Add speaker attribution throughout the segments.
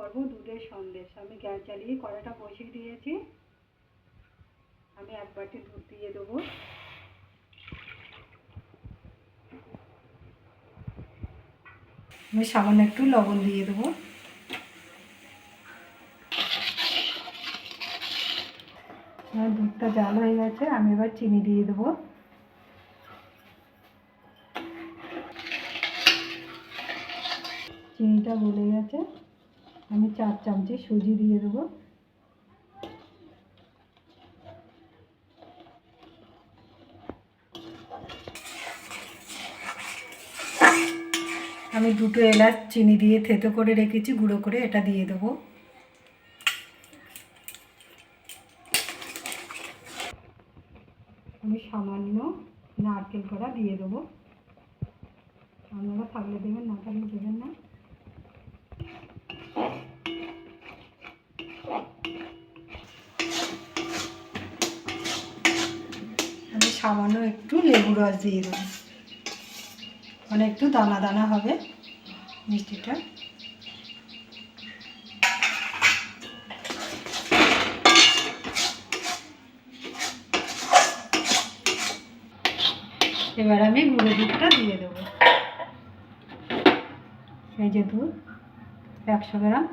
Speaker 1: করব দুধের সন্দেশ। আমি গ্যাস জ্বালিয়ে কড়াটা বসিয়ে দিয়েছি। আমি 1 বাটি দুধ দিয়ে দেবো। আমি সামান্য একটু লবণ দিয়ে দেবো। আমার দুধটা জাল হয়ে গেছে, আমি এবার চিনি দিয়ে দেবো। চিনিটা গলে গেছে, আমি 4 চামচি সুজি দিয়ে দেবো। আমি 2টো এলাচ চিনি দিয়ে থেতো করে রেখেছি, গুঁড়ো করে, এটা দিয়ে দেবো। আমি সামান্য নারকেল কোড়া দিয়ে দেবো। আপনারা থাকলে দেবেন, না থাকলে দেবেন না। আমি সামান্য একটু লেবু রস দিয়ে দেবো, মানে একটু দানা দানা হবে মিষ্টিটা। এবার আমি গুঁড়ো দুধটা দিয়ে দেবো। এই যে দুধ 100 গ্রাম।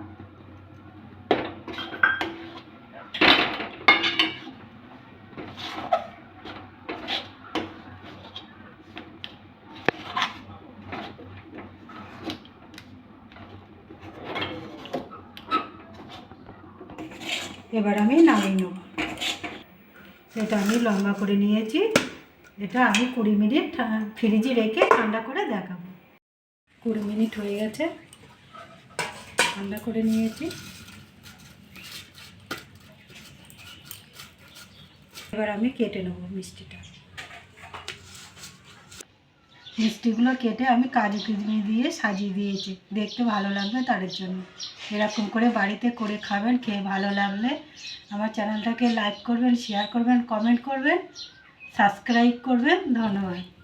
Speaker 1: এবার আমি নামিয়ে নেব। এটা আমি লম্বা করে নিয়েছি। এটা আমি 20 মিনিট ফ্রিজে রেখে ঠান্ডা করে দেখাবো। 20 মিনিট হয়ে গেছে, ঠান্ডা করে নিয়েছি। এবার আমি কেটে নেব মিষ্টিটা। মিষ্টিগুলো কেটে আমি কাজু কিশমিশ দিয়ে সাজিয়ে দিয়েছি, দেখতে ভালো লাগবে তার জন্য। এরকম করে বাড়িতে করে খাবেন, খেয়ে ভালো লাগলে আমার চ্যানেলটাকে লাইক করবেন, শেয়ার করবেন, কমেন্ট করবেন, সাবস্ক্রাইব করবেন। ধন্যবাদ।